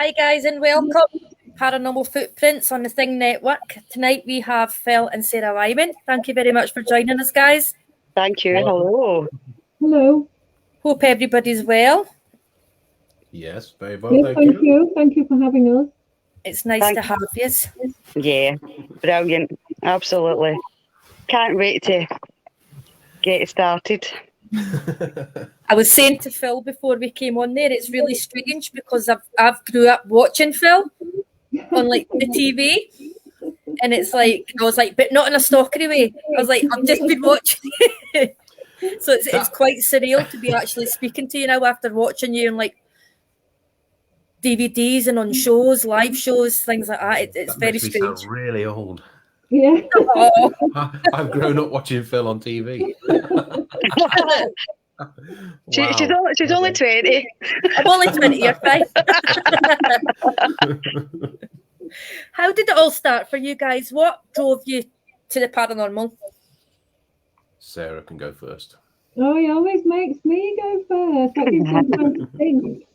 Hi guys and welcome to Paranormal Footprints on the Thing Network. Tonight we have Phil and Sarah Wyman. Thank you very much for joining us, guys. Thank you. Hello. Hello. Hope everybody's well. Yes, very well. Yes, thank you. Thank you for having us. It's nice to have you. Yeah, brilliant. Absolutely. Can't wait to get started. I was saying to Phil before we came on there, it's really strange because I've grew up watching Phil on like the TV, and it's like I was like, but not in a stalkery way. I was like, I've just been watching it. So it's quite surreal to be actually speaking to you now after watching you on like DVDs and on shows, live shows, things like that. It's that very makes me strange. sound really old. Yeah. I've grown up watching Phil on TV. She's only 20. I'm only 20, you're fine. How did it all start for you guys? What drove you to the paranormal? Sarah can go first. Oh, he always makes me go first. That gives me time to think.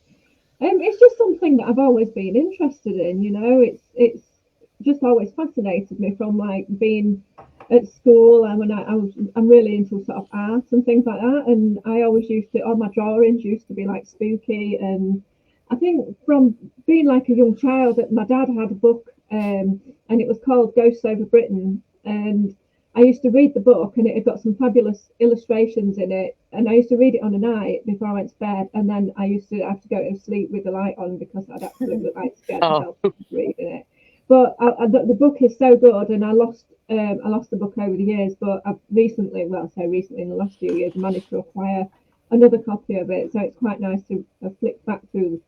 It's just something that I've always been interested in. You know, it's just always fascinated me from like being at school, and when I'm really into sort of art and things like that, and I always used to, all my drawings used to be like spooky, and I think from being like a young child that my dad had a book and it was called Ghosts Over Britain, and I used to read the book and it had got some fabulous illustrations in it, and I used to read it on a night before I went to bed, and then I used to have to go to sleep with the light on because I'd absolutely like scared myself reading it. But the book is so good, and I lost the book over the years, but I've recently, in the last few years, managed to acquire another copy of it. So it's quite nice to flick back through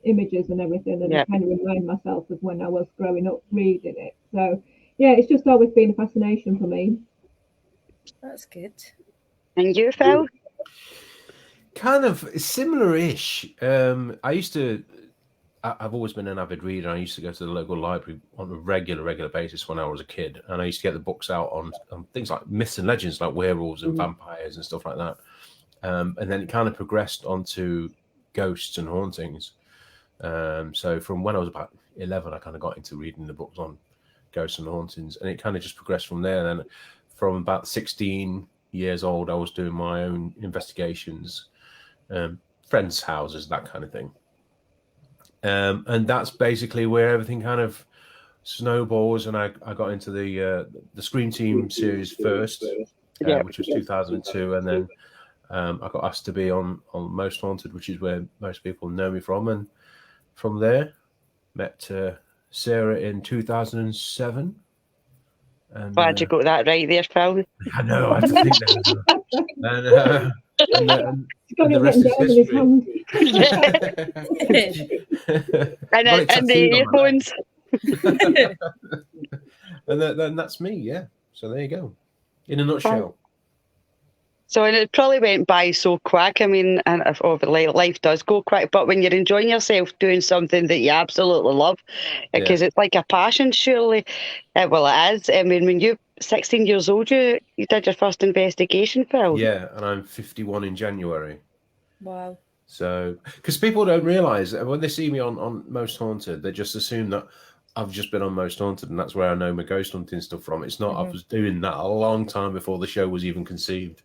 images and everything, and kind of remind myself of when I was growing up reading it. So yeah, it's just always been a fascination for me. That's good. And you, Phil? Kind of similar-ish. I've always been an avid reader. I used to go to the local library on a regular basis when I was a kid, and I used to get the books out on things like myths and legends, like werewolves and vampires and stuff like that. And then it kind of progressed onto ghosts and hauntings. So from when I was about 11, I kind of got into reading the books on ghosts and hauntings, and it kind of just progressed from there. Then from about 16 years old, I was doing my own investigations, friends' houses, that kind of thing. And that's basically where everything kind of snowballs, and I got into the Scream Team series first, which was 2002, and then I got asked to be on Most Haunted, which is where most people know me from, and from there met Sarah in 2007. And, Glad you got that right there, Phil. I know, I have to think that. And the rest is history. and the earphones. And then that's me, yeah. So there you go, in a nutshell. So, and it probably went by so quick. I mean, and life does go quick, but when you're enjoying yourself doing something that you absolutely love, because it's like a passion, surely. Well, it is. I mean, when you're 16 years old, you did your first investigation, Phil. Yeah, and I'm 51 in January. Wow. So, because people don't realise when they see me on Most Haunted, they just assume that I've just been on Most Haunted, and that's where I know my ghost hunting stuff from. It's not. I was doing that a long time before the show was even conceived.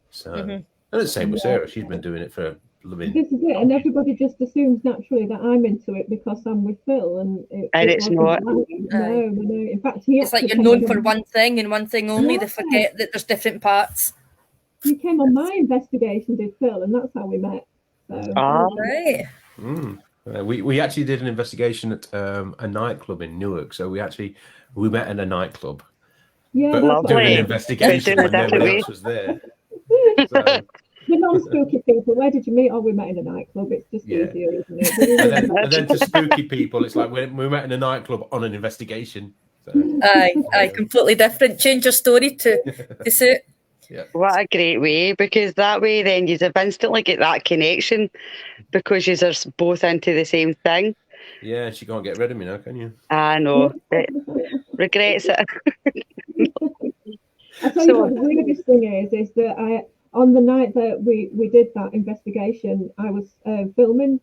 So, and the same with Sarah. She's been doing it for living. This is it, and everybody just assumes naturally that I'm into it because I'm with Phil, and it's not. No. In fact, it's like you're known for one thing and one thing only. They forget that there's different parts. You came on my investigation, did Phil, and that's how we met. So. Right. We actually did an investigation at a nightclub in Newark. So we met in a nightclub. Yeah, but doing an investigation when nobody else was there. So. The non-spooky people, where did you meet? Oh, we met in a nightclub. It's just easier, isn't it? and then to spooky people, it's like we met in a nightclub on an investigation. So. Aye, completely different. Change your story to suit. Yeah. What a great way, because that way then you'd instantly get that connection because you're both into the same thing. Yeah, she can't get rid of me now, can you? I know. Regrets it. I tell you what, the weirdest thing is that on the night that we did that investigation, I was filming,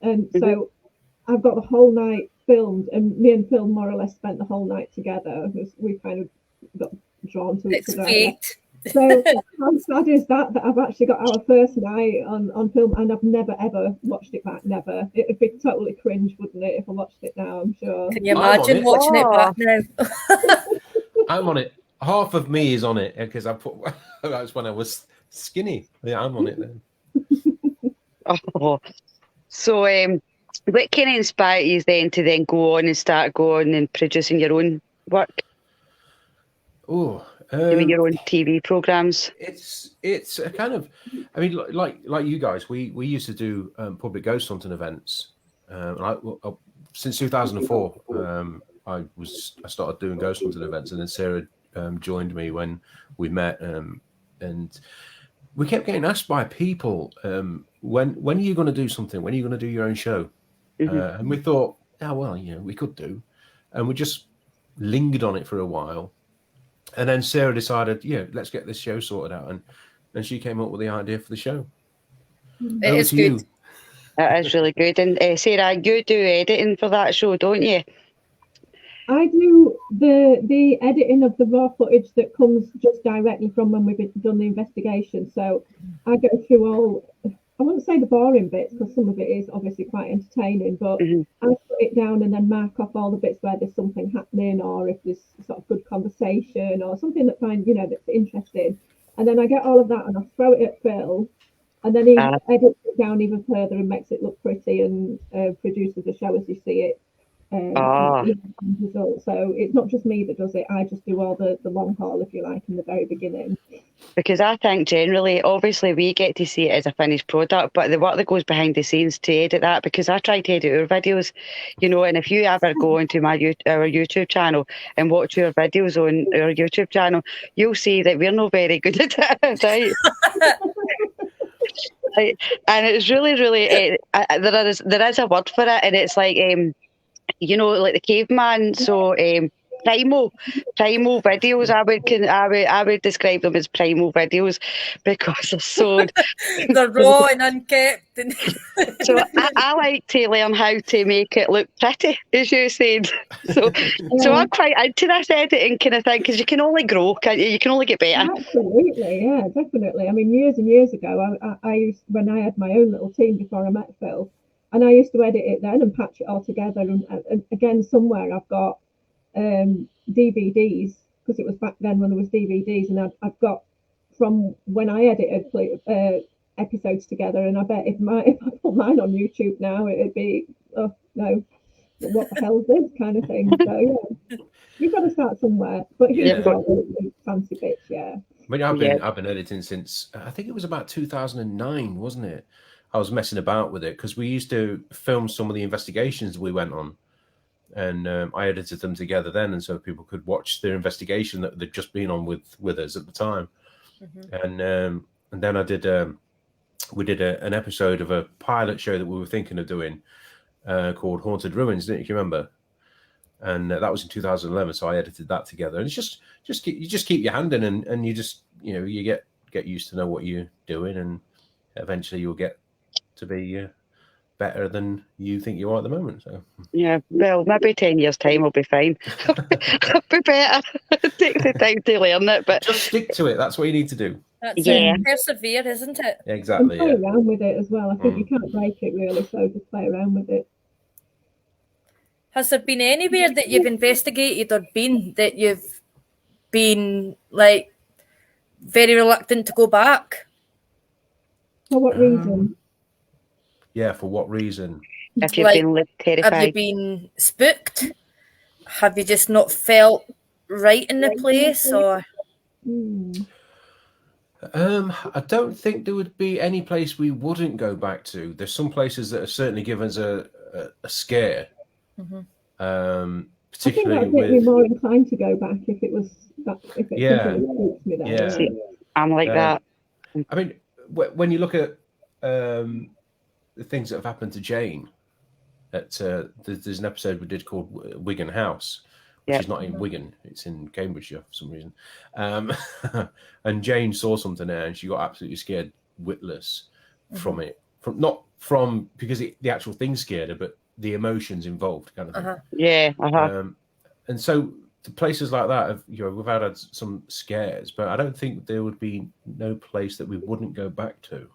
and so I've got the whole night filmed, and me and Phil more or less spent the whole night together. We kind of got drawn to each It's other. fate. So how sad is that I've actually got our first night on film, and I've never ever watched it back. Never. It'd be totally cringe, wouldn't it, if I watched it now? I'm sure. Can you imagine watching it back now? I'm on it. Half of me is on it because I put. That's when I was skinny. Yeah, I'm on it then. Oh, so what kind of inspired you then to then go on and start going and producing your own work? Oh, doing your own TV programs. It's a kind of, I mean, like you guys, we used to do public ghost hunting events. Since 2004, I started doing ghost hunting events, and then Sarah joined me when we met, and we kept getting asked by people, when are you going to do something? When are you going to do your own show? And we thought, oh well, we could do, and we just lingered on it for a while. And then Sarah decided, let's get this show sorted out, and she came up with the idea for the show. It is good. That is really good. And Sarah, you do editing for that show, don't you? I do the editing of the raw footage that comes just directly from when we've done the investigation. So I go through all, I wouldn't say the boring bits, because some of it is obviously quite entertaining, but I put it down and then mark off all the bits where there's something happening, or if there's sort of good conversation or something that that's interesting. And then I get all of that and I throw it at Phil, and then he edits it down even further and makes it look pretty and produces the show as you see it. Result. So it's not just me that does it. I just do all the long haul, if you like, in the very beginning. Because I think generally, obviously, we get to see it as a finished product, but the work that goes behind the scenes to edit that, because I try to edit our videos, and if you ever go into our YouTube channel and watch your videos on our YouTube channel, you'll see that we're not very good at it, right? And it's really, really, there is a word for it, and it's like, like the caveman. So primal videos. I would describe them as primal videos, because they're so they're raw and unkept. So I like to learn how to make it look pretty, as you said. So I'm quite into this editing kind of thing, because you can only grow, can't you? You can only get better. Absolutely, yeah, definitely. I mean, years and years ago, I used, when I had my own little team before I met Phil, and I used to edit it then and patch it all together. And again, somewhere I've got DVDs, because it was back then when there was DVDs, and I've got from when I edited episodes together. And I bet if I put mine on YouTube now, it'd be, oh no, what the hell is this kind of thing? So yeah, you've got to start somewhere. But here's all the fancy bits, yeah. I mean, I've been editing since I think it was about 2009, wasn't it? I was messing about with it because we used to film some of the investigations we went on, and I edited them together then, and so people could watch their investigation that they'd just been on with us at the time. And then I did we did an episode of a pilot show that we were thinking of doing called Haunted Ruins, didn't you remember? And that was in 2011, so I edited that together. And it's you just keep your hand in, and you just you get used to know what you're doing, and eventually you'll get to be better than you think you are at the moment. So yeah, well, maybe 10 years time will be fine. I'll be better. Take the time to learn it, but just stick to it. That's what you need to do. That's it. Persevere, isn't it? Exactly. And play around with it as well. I think you can't break it really, so just play around with it. Has there been anywhere that you've investigated or been that you've been like very reluctant to go back? For what reason? Yeah, for what reason? Have you been terrified? Have you been spooked? Have you just not felt right in the place, or? I don't think there would be any place we wouldn't go back to. There's some places that have certainly given us a scare. I think Particularly that would make me more inclined to go back if it was that. If it spooked me there. See, I'm like that. I mean, when you look at the things that have happened to Jane, there's an episode we did called Wigan House, which is not in Wigan, it's in Cambridgeshire for some reason. And Jane saw something there, and she got absolutely scared witless from it. Not from because the actual thing scared her, but the emotions involved, kind of thing. Yeah. And so the places like that, we've had some scares, but I don't think there would be no place that we wouldn't go back to,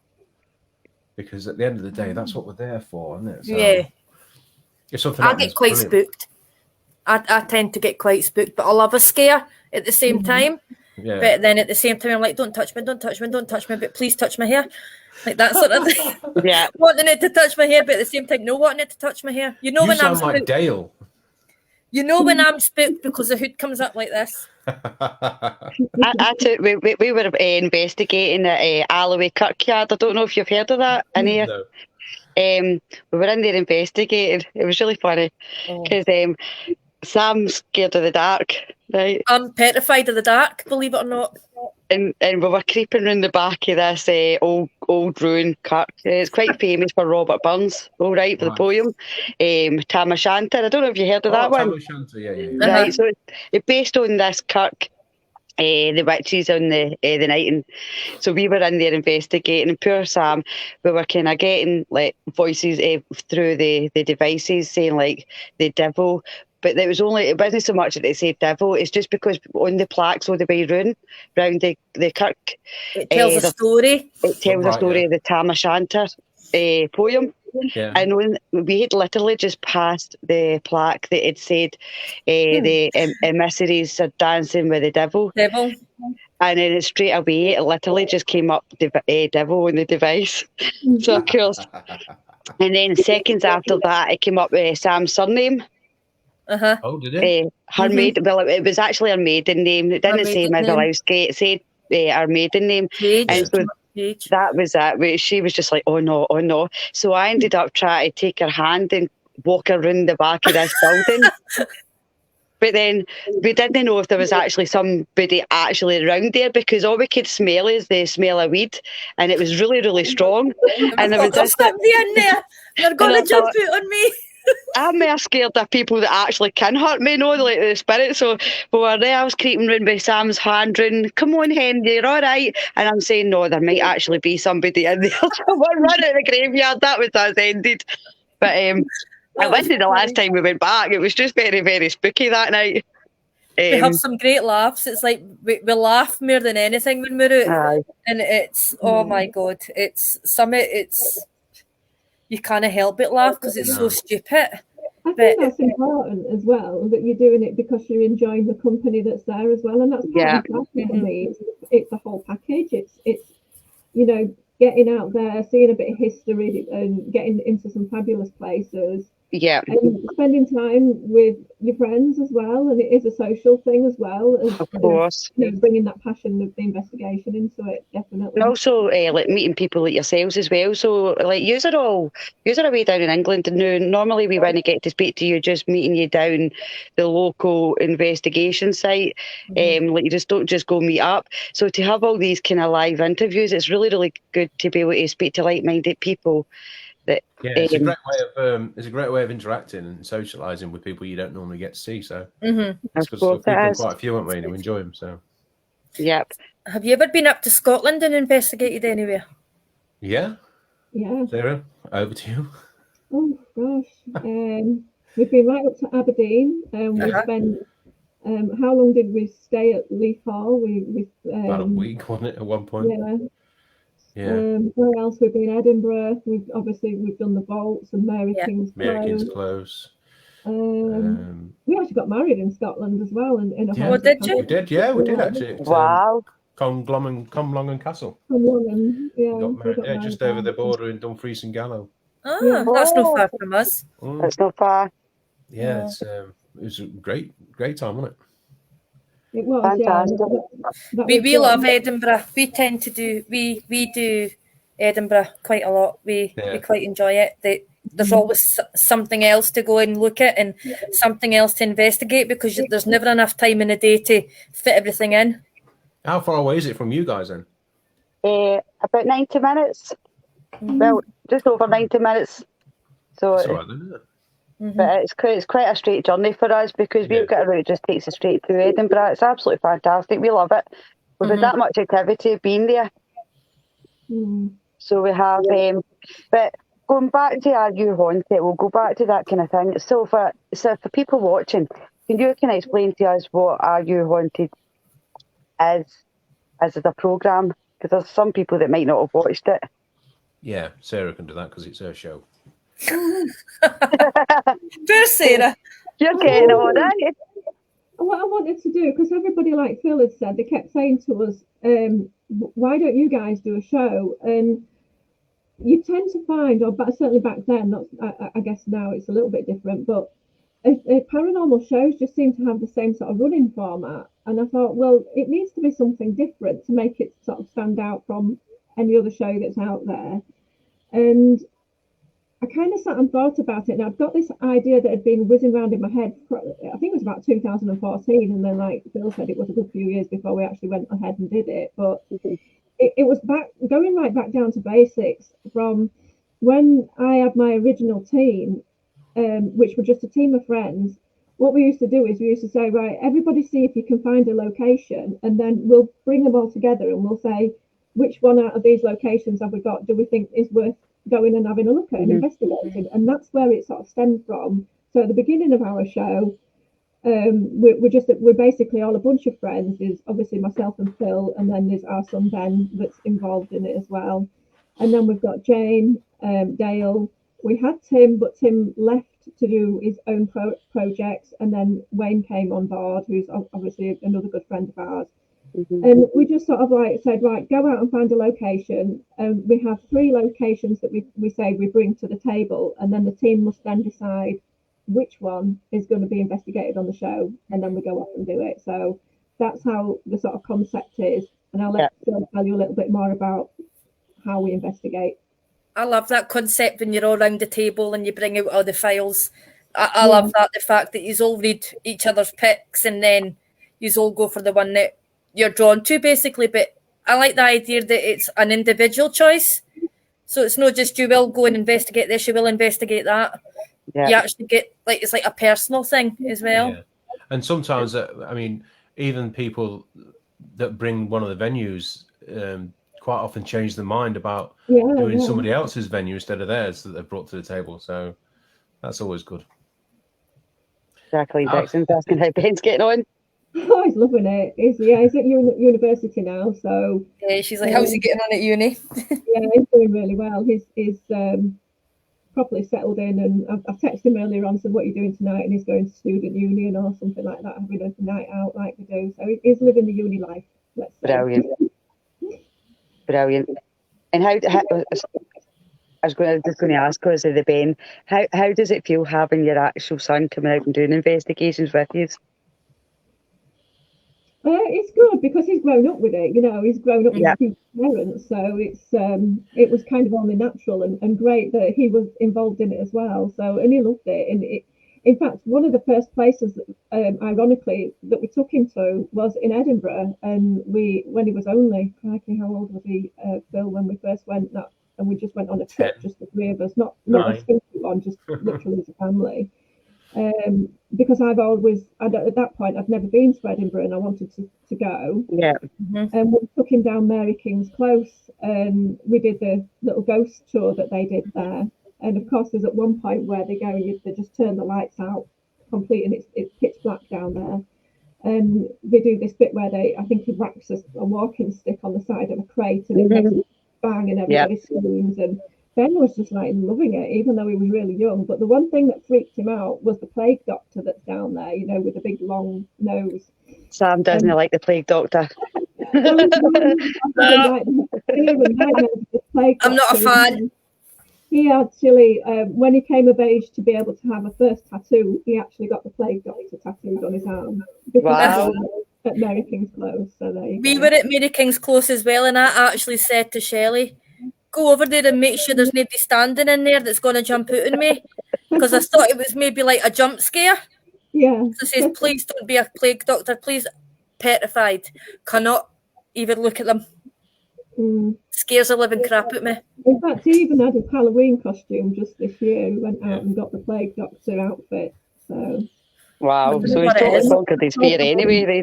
because at the end of the day, that's what we're there for, isn't it? So if something I get quite spooked. I tend to get quite spooked, but I love a scare at the same time. Yeah. But then at the same time, I'm like, don't touch me, but please touch my hair. Like that sort of thing. Yeah. Wanting it to touch my hair, but at the same time, no wanting it to touch my hair. You when I'm spooked. Like Dale. You know when I'm spooked because the hood comes up like this. We were investigating at Alloway Kirkyard. I don't know if you've heard of that in here. No. We were in there investigating. It was really funny because Sam's scared of the dark, right? I'm petrified of the dark, believe it or not. And we were creeping round the back of this old ruined kirk. It's quite famous for Robert Burns, all right, for the poem. Tam O'Shanter. I don't know if you heard of that one. Tam O'Shanter, yeah. Right, so it's based on this kirk. The witches on the night, and so we were in there investigating, and poor Sam, we were kind of getting like voices through the devices saying like the devil, but it wasn't so much that they said devil, it's just because on the plaques all the way round the kirk, it tells a story. It tells a story of the Tam O'Shanter poem. Yeah. And when we had literally just passed the plaque that had said the emissaries are dancing with the devil. And then straight away, it literally just came up devil on the device. So of course. And then seconds after that, it came up with Sam's surname. Oh, did it? Her maiden, well, it was actually her maiden name. It didn't say Mizalowski. It said our maiden name. And so that was it. She was just like, oh no. So I ended up trying to take her hand and walk her around the back of this building. But then we didn't know if there was actually somebody actually around there, because all we could smell is the smell of weed, and it was really, really strong. And there was just somebody in there. They're going to jump out on me. I'm more scared of people that actually can hurt me, like the spirit. So we were there, I was creeping round by Sam's hand, round, come on, Henry, you're all right. And I'm saying, no, there might actually be somebody in there. So we're running out the graveyard. That was us ended. But it wasn't the last time we went back. It was just very, very spooky that night. We have some great laughs. It's like we laugh more than anything when we're out. And it's, oh my God, it's you can't help but laugh because it's so stupid. I think that's important as well, that you're doing it because you're enjoying the company that's there as well, and that's part of it for me. It's a whole package. It's getting out there, seeing a bit of history, and getting into some fabulous places. Yeah, and spending time with your friends as well, and it is a social thing as well. Of course, bringing that passion of the investigation into it, definitely. And also, like meeting people like yourselves as well. So, like, you're away down in England, and normally we wouldn't get to speak to you, just meeting you down the local investigation site. Like, you just don't just go meet up. So to have all these kind of live interviews, it's really, really good to be able to speak to like-minded people. It's a great way of interacting and socialising with people you don't normally get to see. So we've done quite a few, haven't we? And we enjoy them. So have you ever been up to Scotland and investigated anywhere? Yeah. Sarah, over to you. Oh gosh, we've been right up to Aberdeen. We spent. How long did we stay at Leith Hall? We about a week, wasn't it, at one point? Yeah. Where else? We've been Edinburgh. We've done the Vaults and Mary King's Close. We actually got married in Scotland as well. In a what did you? We did, we did actually. Wow. Cumlongan Castle. Got married, just over the border in Dumfries and Gallow. That's not far from us. That's not far. Yeah, it was a great time, wasn't it? It was, fantastic. We love Edinburgh. We tend to do we do Edinburgh quite a lot. We quite enjoy it. There's always something else to go and look at and something else to investigate, because there's never enough time in the day to fit everything in. How far away is it from you guys then? About 90 minutes. Well, just over 90 minutes. So that's all right, isn't it? But it's quite a straight journey for us, because we've got a route that just takes us straight through Edinburgh. It's absolutely fantastic. We love it. We've had that much activity being there. So we have, but Going back to Are You Haunted, we'll go back to that kind of thing. So for people watching, can you kind of explain to us what Are You Haunted is as a programme? Because there's some people that might not have watched it. Yeah, Sarah can do that because it's her show. Poor Sarah. You're getting on, aren't you? What I wanted to do, because everybody, like Phil had said, they kept saying to us, why don't you guys do a show? And you tend to find, or certainly back then, I guess now it's a little bit different, but paranormal shows just seem to have the same sort of running format. And I thought, well, it needs to be something different to make it sort of stand out from any other show that's out there. And I kind of sat and thought about it, and I've got this idea that had been whizzing around in my head. I think it was about 2014, and then, like Phil said, it was a good few years before we actually went ahead and did it. But it was going right back down to basics from when I had my original team, which were just a team of friends. What we used to do is we used to say, right, everybody see if you can find a location, and then we'll bring them all together and we'll say, which one out of these locations have we got, do we think is worth going and having a look at and investigating? And that's where it sort of stemmed from. So at the beginning of our show, we're basically all a bunch of friends. There's obviously myself and Phil, and then there's our son Ben that's involved in it as well. And then we've got Jane, Dale. We had Tim, but Tim left to do his own projects, and then Wayne came on board, who's obviously another good friend of ours. And we just sort of like said, right, go out and find a location. And we have 3 locations that we say we bring to the table, and then the team must then decide which one is going to be investigated on the show, and then we go off and do it. So that's how the sort of concept is. And I'll let Phil tell you a little bit more about how we investigate. I love that concept when you're all around the table and you bring out all the files. I love that, the fact that you all read each other's picks and then you all go for the one that you're drawn to, basically. But I like the idea that it's an individual choice. So it's not just you will go and investigate this, you will investigate that. Yeah. You actually get, like, it's like a personal thing as well. Yeah. And sometimes, I mean, even people that bring one of the venues quite often change their mind about doing somebody else's venue instead of theirs that they've brought to the table. So that's always good. Exactly. Dixon's asking how Ben's getting on. Oh, he's loving it. He's at university now. So yeah, she's like, how's he getting on at uni? Yeah, he's doing really well. He's properly settled in, and I've texted him earlier on, said, what are you doing tonight? And he's going to student union or something like that, having a night out like we do. So he's living the uni life, let's say. Brilliant. And how I was going to ask, because of the Ben, how does it feel having your actual son coming out and doing investigations with you? It's good because he's grown up with it. You know, he's grown up with his parents, so it was kind of only natural and great that he was involved in it as well. So, and he loved it. And in fact, one of the first places, ironically, that we took him to was in Edinburgh. And when he was only, crikey, how old was he, Phil, when we first went? And we just went on a trip, just the 3 of us, not a stinky one, just literally as a family. Because at that point, I'd never been to Edinburgh and I wanted to go. Yeah. And we took him down Mary King's Close, and we did the little ghost tour that they did there. And of course, there's at one point where they just turn the lights out complete, and it's pitch black down there. And they do this bit where I think he whacks a walking stick on the side of a crate, and it makes a bang, and everybody screams. And Ben was just like loving it, even though he was really young. But the one thing that freaked him out was the plague doctor that's down there, you know, with the big long nose. Sam doesn't like the plague doctor. I'm not a fan. He actually, when he came of age to be able to have a first tattoo, he actually got the plague doctor tattooed on his arm. Wow. At Mary King's Close. So we were at Mary King's Close as well, and I actually said to Shelley, go over there and make sure there's nobody standing in there that's going to jump out on me, because I thought it was maybe like a jump scare. Yeah. So says, please don't be a plague doctor, please. Petrified, cannot even look at them. Scares the living crap out of me. In fact, he even had his Halloween costume just this year. He went out and got the plague doctor outfit. So wow, so he's totally conquered his fear anyway.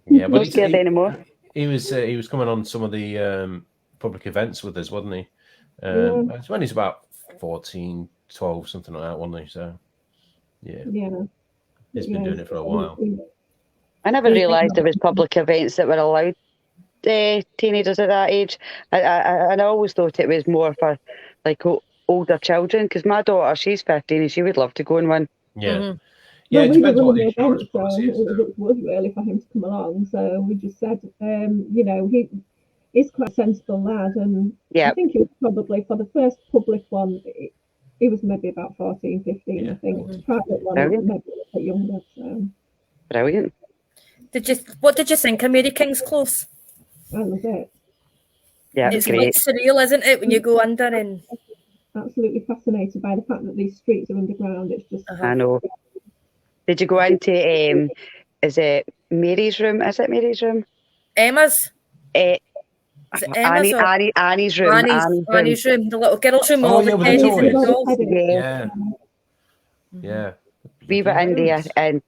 Yeah, but not scared anymore. He was coming on some of the public events with us, wasn't he? When he's about 14, 12, something like that, wasn't he? So, yeah. He's been doing it for a while. I never realised there was public events that were allowed teenagers at that age. And I always thought it was more for like older children, because my daughter, she's 15 and she would love to go in one. Yeah. Yeah, it we depends were what the running insurance events, so policy is. it was really for him to come along. So we just said, you know, he's quite a sensible lad, and I think he was probably, for the first public one, he was maybe about 14, 15, I think. The private one, maybe a little bit younger. So. Brilliant. What did you think of Mary King's Close? I love it. Yeah, it's great. like surreal, isn't it, when you go under and absolutely fascinated by the fact that these streets are underground. It's just I know. Did you go into is it Mary's room? Is it Mary's room? Emma's? Is it Emma's Annie's room. Annie's room, the little girl's room with Oh, all yeah, the with the pennies and toys. dolls. Yeah. We were in there, and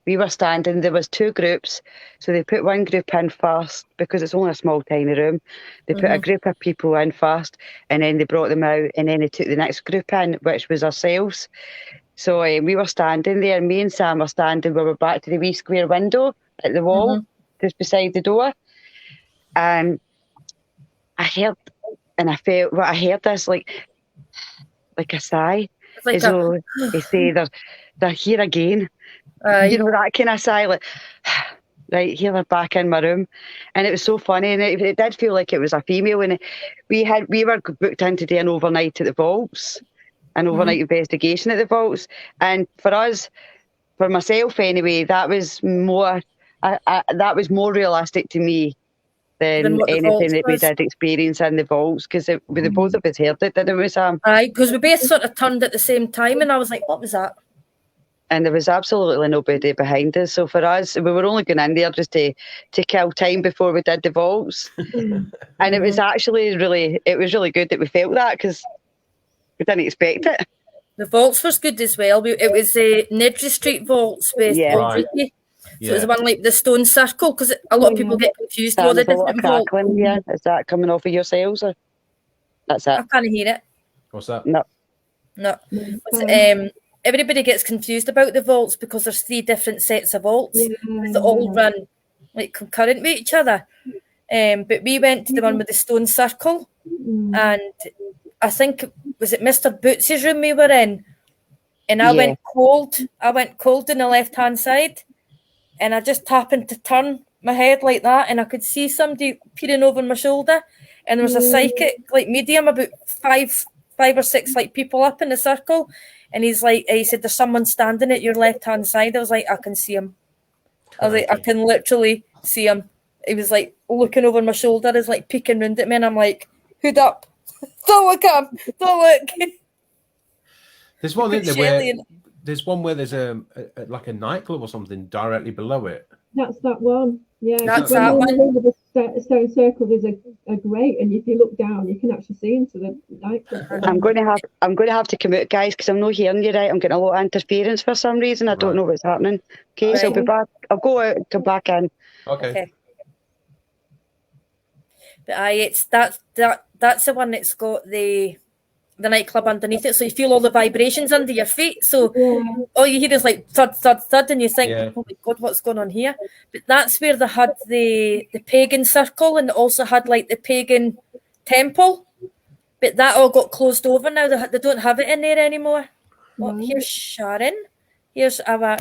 we were standing, there was two groups, so they put one group in first, because it's only a small tiny room. They put a group of people in first, and then they brought them out, and then they took the next group in, which was ourselves. So we were standing there, me and Sam were standing, we were back to the wee square window at the wall, just beside the door, and I heard, and I felt, I heard this like a sigh, like as though they say they're here again. You know, that kind of sigh, like, right, here they're back in my room. And it was so funny, and it did feel like it was a female. And we were booked in to do an overnight at the vaults, an overnight investigation at the vaults. And for us, for myself anyway, that was more realistic to me than anything that we did experience in the vaults, because we the both of us heard it, didn't we, Sam? Aye, because we both sort of turned at the same time, and I was like, what was that? And there was absolutely nobody behind us. So for us, we were only going in there just to kill time before we did the vaults. And it was actually really good that we felt that, because we didn't expect it. The vaults was good as well. It was Nedry Street vaults with Old Ricky. So it was one like the stone circle, because a lot of people get confused with all the different vaults. Yeah, is that coming off of yourselves, or that's it? I can't hear it. What's that? No. Everybody gets confused about the vaults because there's 3 different sets of vaults. They all run like concurrent with each other. But we went to the one with the stone circle, and I think, was it Mr. Boots's room we were in? And I went cold. I went cold on the left-hand side, and I just happened to turn my head like that, and I could see somebody peering over my shoulder, and there was a psychic, like medium, about five or six like people up in the circle, and he said, there's someone standing at your left-hand side. I was like, I can see him. I was like, I can literally see him. He was like looking over my shoulder, is like peeking round at me, and I'm like, hood up. Don't look up. Don't look. There's one, isn't there, there's one where there's like a nightclub or something directly below it. That's that one. Yeah, that's that one. The stone circle, there's a grate, and if you look down, you can actually see into the nightclub. I'm going to have to come out, guys, because I'm not hearing you right. I'm getting a lot of interference for some reason. I don't know what's happening. Okay, so I'll be back. I'll go out and come back in. Okay. But that's the one that's got the nightclub underneath it, so you feel all the vibrations under your feet. So all you hear is like thud, thud, thud, and you think, oh my God, what's going on here? But that's where they had the pagan circle, and they also had like the pagan temple. But that all got closed over now. They don't have it in there anymore. Oh, here's Sharon. Here's our.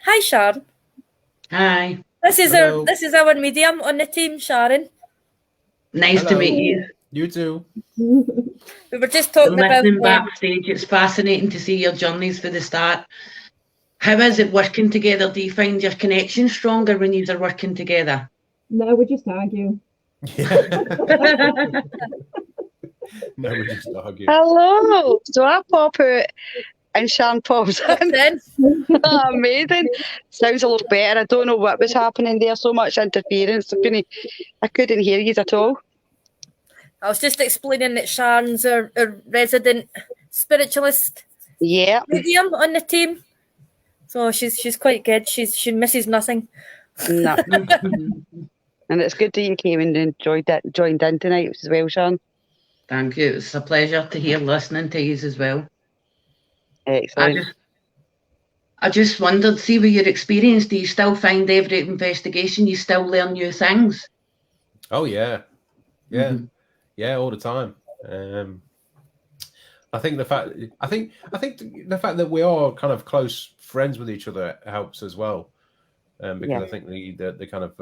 Hi, Sharon. Hi. This is our medium on the team, Sharon. Nice to meet you. You too. We were just talking about backstage. It's fascinating to see your journeys for the start. How is it working together? Do you find your connection stronger when you are working together? No, we just argue. No, we just argue. Hello. So I pop out and Sharon pops in. Oh, amazing. Sounds a lot better. I don't know what was happening there. So much interference. I couldn't hear you at all. I was just explaining that Sharon's our resident spiritualist medium on the team. So she's quite good. She misses nothing. No. And it's good that you came and joined in tonight as well, Sharon. Thank you. It's a pleasure to hear listening to you as well. Excellent. I just wondered, see with your experience, do you still find every investigation you still learn new things? Oh yeah, all the time. I think the fact that we are kind of close friends with each other helps as well, because I think the kind of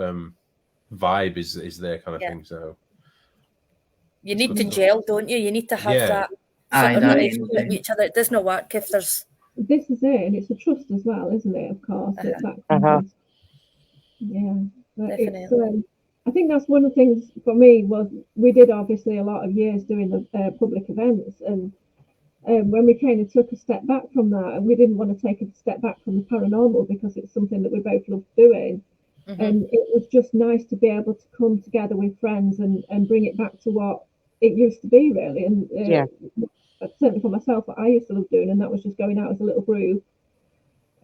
vibe is there kind of thing. So you need to gel, don't you? You need to have that sort of relationship with each other. It does not work if there's. This is it, and it's a trust as well, isn't it? Of course, Definitely. I think that's one of the things for me was we did obviously a lot of years doing the public events, and when we kind of took a step back from that, and we didn't want to take a step back from the paranormal because it's something that we both love doing. And it was just nice to be able to come together with friends and bring it back to what it used to be, really. And certainly for myself, what I used to love doing, and that was just going out as a little group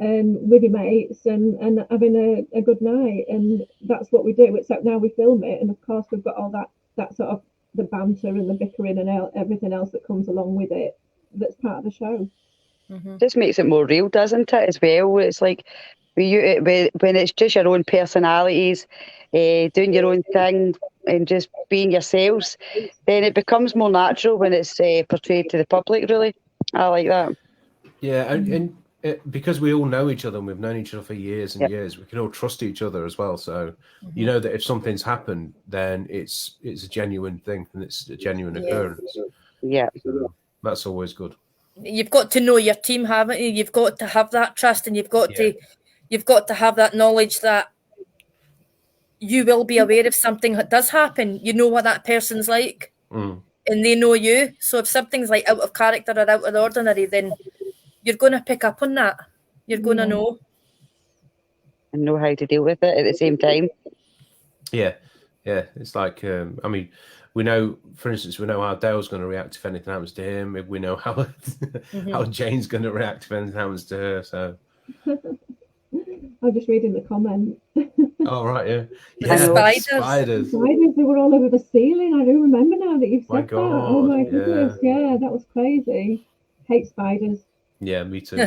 with your mates and having a good night. And that's what we do, except now we film it, and of course we've got all that sort of the banter and the bickering and everything else that comes along with it, that's part of the show. Just makes it more real, doesn't it, as well? It's like when it's just your own personalities, doing your own thing and just being yourselves, then it becomes more natural when it's portrayed to the public, really. I like that. Yeah, and because we all know each other and we've known each other for years and years, we can all trust each other as well. So you know that if something's happened, then it's a genuine thing and it's a genuine occurrence. Yeah. So that's always good. You've got to know your team, haven't you? You've got to have that trust, and you've got to have that knowledge that you will be aware if something does happen. You know what that person's like, and they know you. So if something's like out of character or out of the ordinary, then you're going to pick up on that. You're going to know. And know how to deal with it at the same time. Yeah. It's like, I mean, we know, for instance, we know how Dale's going to react if anything happens to him. We know how how Jane's going to react if anything happens to her. So I'm just reading the comment. Oh, right, yeah. Spiders. They were all over the ceiling. I do remember now that you've said that. Oh my goodness, that was crazy. Hate spiders. Yeah, me too.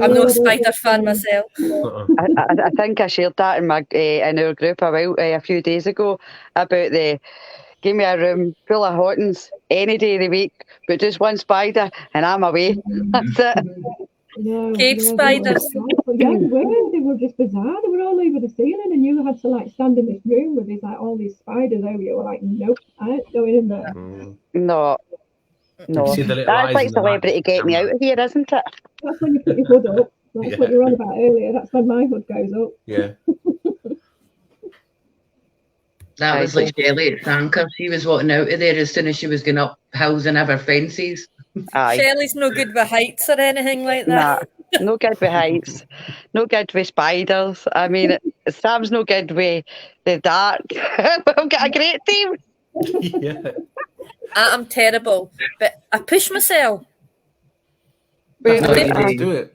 I'm no spider fan myself. I think I shared that in my in our group a few days ago about give me a room full of hot ones any day of the week, but just one spider and I'm away. That's it. Cave spiders. They were just bizarre. They were all over the ceiling, and you had to like stand in this room with all these spiders over you. Were like, nope, I ain't going in there. No. That's like Celebrity Get Me Out of Here, isn't it? That's when you put your hood up. That's what you were on about earlier. That's when my hood goes up. Yeah. That was like Shelley at Sanker. She was walking out of there as soon as she was going up hills and ever fences. Shelley's no good with heights or anything like that. Nah, no good with heights. No good with spiders. I mean, Sam's no good with the dark. We've got a great team. Yeah. I'm terrible, but I push myself. Do it.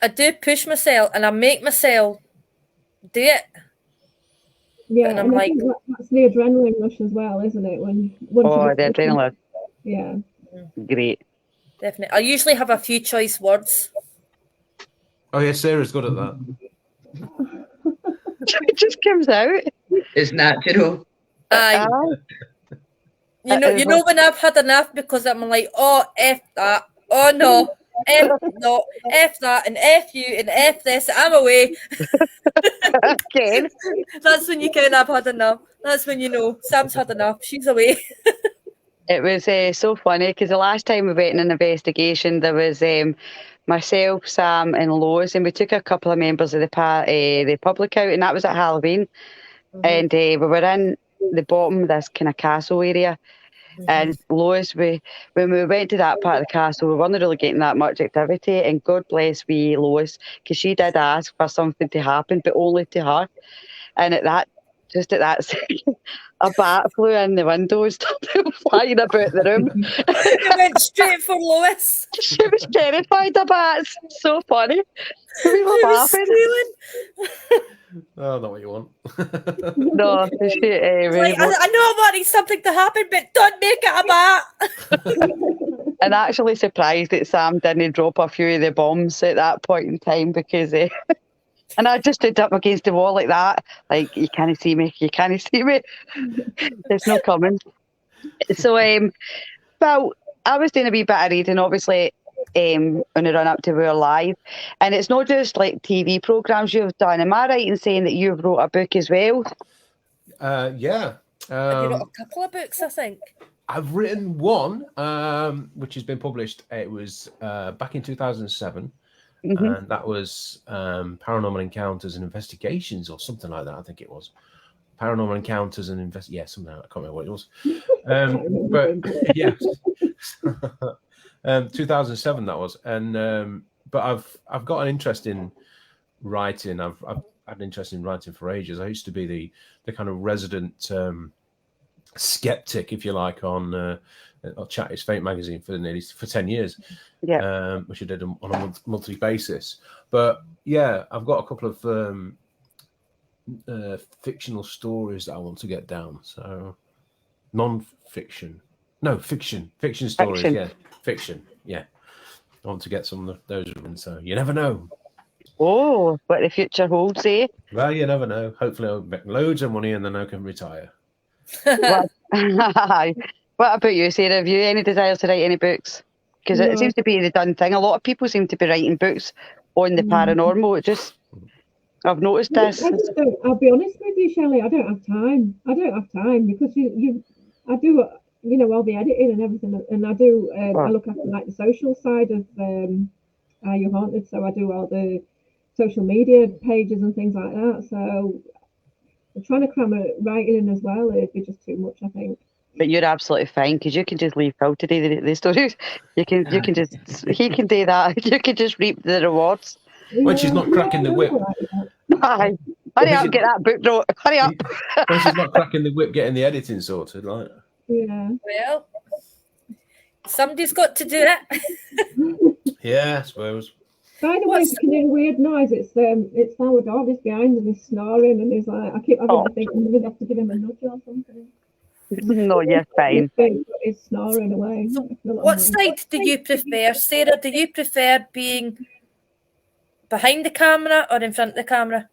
I do push myself, and I make myself do it. Yeah, and I'm like, that's the adrenaline rush as well, isn't it? The adrenaline. Yeah. Great. Definitely. I usually have a few choice words. Oh yeah, Sarah's good at that. It just comes out. It's natural. You know when I've had enough because I'm like, oh, F that. Oh no. F that and F you and F this. I'm away. Again. That's when you kind of have had enough. That's when you know Sam's had enough. She's away. It was so funny because the last time we went in an investigation, there was myself, Sam, and Lois, and we took a couple of members of the public out, and that was at Halloween. And we were in the bottom of this kind of castle area. And Lois, when we went to that part of the castle, we weren't really getting that much activity. And God bless Lois, because she did ask for something to happen, but only to her. And at that just at that second, a bat flew in the window and started flying about the room. It went straight for Lois. She was terrified of bats. So funny. We were She was laughing. Oh, not what you want. No, she, Like, I know I wanted something to happen, but don't make it a bat. and actually surprised that Sam didn't drop a few of the bombs at that point in time because and I just stood up against the wall like that, like, you can't see me, you can't see me. There's no coming. So, well, I was doing a wee bit of reading, obviously, on the run up to We're Live, and it's not just like TV programs you've done. Am I right in saying that you've wrote a book as well? Yeah. Have you got a couple of books, I think? I've written one, which has been published. It was back in 2007. And that was Paranormal Encounters and Investigations, or something like that. I think it was Paranormal Encounters and something like that. I can't remember what it was. But yeah, 2007 that was. And but I've got an interest in writing. I've had an interest in writing for ages. I used to be the kind of resident skeptic, if you like, on Chat Is Fate magazine for 10 years. Yeah, which I did on a monthly basis. But yeah, I've got a couple of fictional stories that I want to get down. So non-fiction, no fiction stories. Fiction. Yeah, fiction. Yeah, I want to get some of those written. So you never know. Oh, what the future holds, eh? Well, you never know. Hopefully, I'll make loads of money and then I can retire. What about you, Sarah? Have you any desires to write any books? Because it seems to be the done thing. A lot of people seem to be writing books on the paranormal. I've noticed this. I'll be honest with you, Shelley. I don't have time. Because I do, all the editing and everything, and I do. I look after like the social side of Are You Haunted? So I do all the social media pages and things like that. So I'm trying to cram writing in as well. It'd be just too much, I think. But you're absolutely fine because you can just leave Phil to do the stories. He can do that. You can just reap the rewards. When she's not cracking the whip. Hurry up, get that book wrote. Hurry up. When she's not cracking the whip, getting the editing sorted, like. Yeah. Well, somebody's got to do it. Yeah, I suppose. By the way, if you can hear a weird noise, it's our dog is behind and he's snoring and he's like, I keep having to think I'm going to have to give him a nudge or something. No, you're fine. He's snoring away. What side do you prefer, Sarah? Do you prefer being behind the camera or in front of the camera?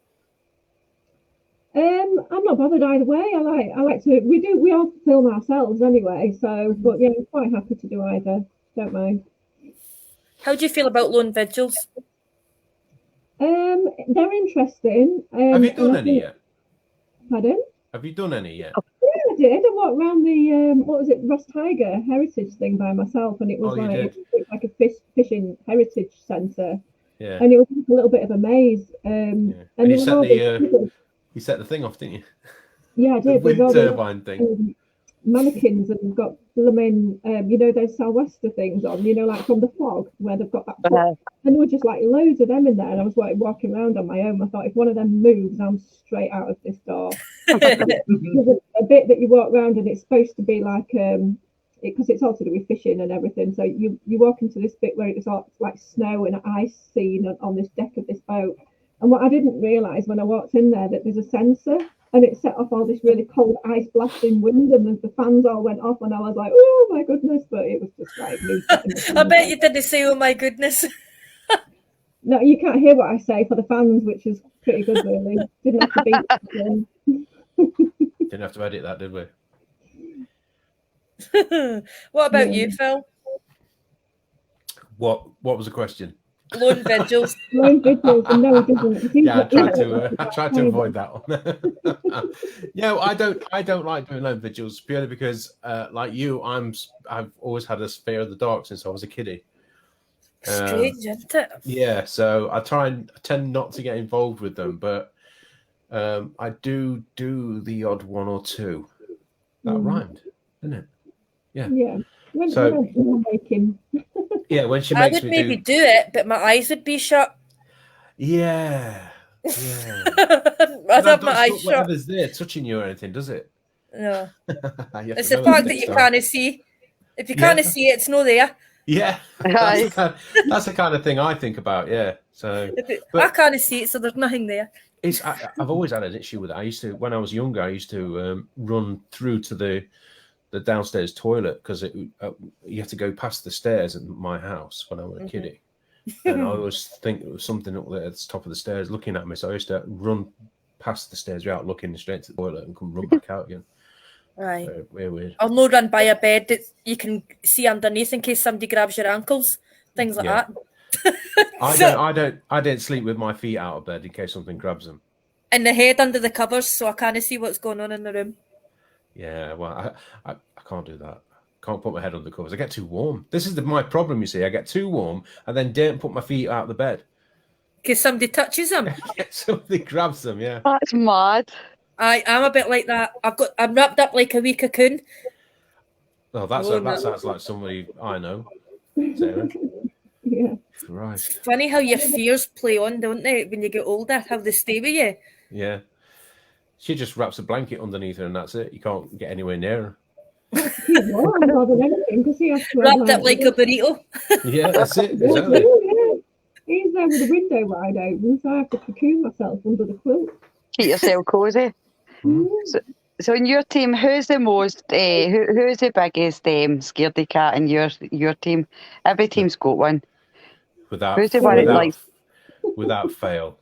I'm not bothered either way. I like to. We all film ourselves anyway. So, but yeah, I'm quite happy to do either. Don't mind. How do you feel about lone vigils? They're interesting. Have you done any yet? Pardon? Have you done any yet? Yeah, I did. I walked around the what was it, Ross Tiger Heritage thing by myself, and it was like a fishing heritage centre. Yeah. And it was a little bit of a maze. And you set the thing off, didn't you? Yeah, I did. The wind turbine thing. Mannequins and got blooming, those sou'wester things on, like from the fog where they've got that foot. And there were just like loads of them in there. And I was like walking around on my own. I thought, if one of them moves, I'm straight out of this door. There's a bit that you walk around and it's supposed to be like, because it's all to do with fishing and everything. So you walk into this bit where it's all like snow and ice scene on this deck of this boat. And what I didn't realise when I walked in there, that there's a sensor. And it set off all this really cold ice blasting wind, and the fans all went off, and I was like, "Oh my goodness!" But it was just like me. I bet you didn't say, "Oh my goodness." No, you can't hear what I say for the fans, which is pretty good, really. Didn't have to beat. Didn't have to edit that, did we? What about you, Phil? What was the question? Lone vigils. Lone vigils, and no, it doesn't. Yeah, I tried to avoid that one. Yeah, I don't like doing lone vigils purely because, like you, I've always had a fear of the dark since I was a kiddie. Strange, isn't it? Yeah, so I tend not to get involved with them, but I do the odd one or two. That rhymed, didn't it? Yeah. Yeah. When making. Yeah, when she I makes would me maybe do it, but my eyes would be shut. Yeah. I'd have my Don't eyes stop shut. whatever's there touching you or anything, does it? No. You have It's to the know fact that things you are. can't see. If you Yeah. can't see it, it's not there. Yeah, Aye. that's the kind of thing I think about. Yeah. So, I but can't see it, so there's nothing there. I've always had an issue with it. I used to, when I was younger, I used to run through to the downstairs toilet because you had to go past the stairs in my house when I was a kiddie. And I always think it was something up there at the top of the stairs looking at me. So I used to run past the stairs without looking straight to the toilet and come run back out again. Right. Weird. I'll not run by a bed that you can see underneath in case somebody grabs your ankles, things like that. I don't sleep with my feet out of bed in case something grabs them. And the head under the covers, so I can't see what's going on in the room. Yeah, well, I can't do that. Can't put my head under the covers. I get too warm. This is my problem, you see. I get too warm and then don't put my feet out of the bed. Because somebody touches them. Somebody grabs them, yeah. That's mad. I'm a bit like that. I'm wrapped up like a wee cocoon. Well, that sounds like somebody I know. Sarah. Yeah. Christ. Funny how your fears play on, don't they, when you get older, how they stay with you. Yeah. She just wraps a blanket underneath her and that's it. You can't get anywhere near her. He's warm more than anything because he has to Wrapped up like a burrito. Yeah, that's it. Yeah, Exactly. yeah. He's there with the window wide open, so I have to cocoon myself under the quilt. Keep yourself cozy. So in your team, who's the most? Who's the biggest scaredy cat in your team? Every team's got one. Who's the one that likes? Without fail.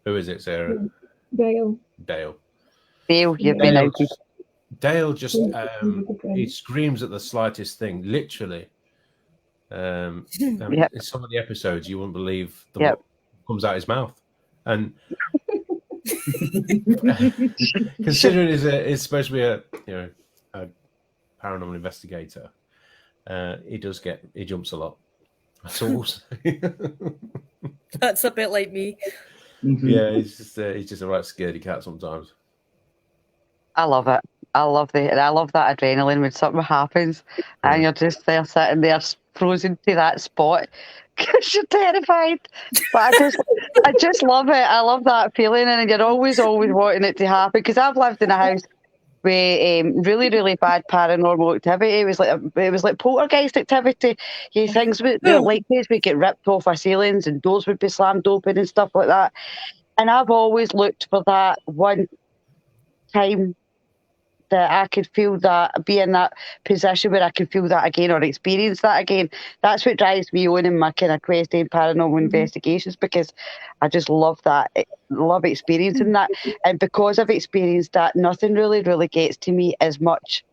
Who is it, Sarah? Dale. Dale. Dale, you've been out. Dale just he screams at the slightest thing, literally. In some of the episodes, you wouldn't believe what comes out his mouth, and considering he's supposed to be a paranormal investigator, he jumps a lot. That's all. That's a bit like me. Yeah, he's just a right scaredy cat sometimes. I love it. I love that adrenaline when something happens and you're just there sitting there frozen to that spot because you're terrified. But I just love it. I love that feeling, and you're always wanting it to happen. Because I've lived in a house with really, really bad paranormal activity. It was like poltergeist activity. Things like things would get ripped off our ceilings and doors would be slammed open and stuff like that. And I've always looked for that one time that I could feel that, be in that position where I can feel that again or experience that again. That's what drives me on in my kind of quest in paranormal investigations, because I just love that, love experiencing that. And because I've experienced that, nothing really, really gets to me as much,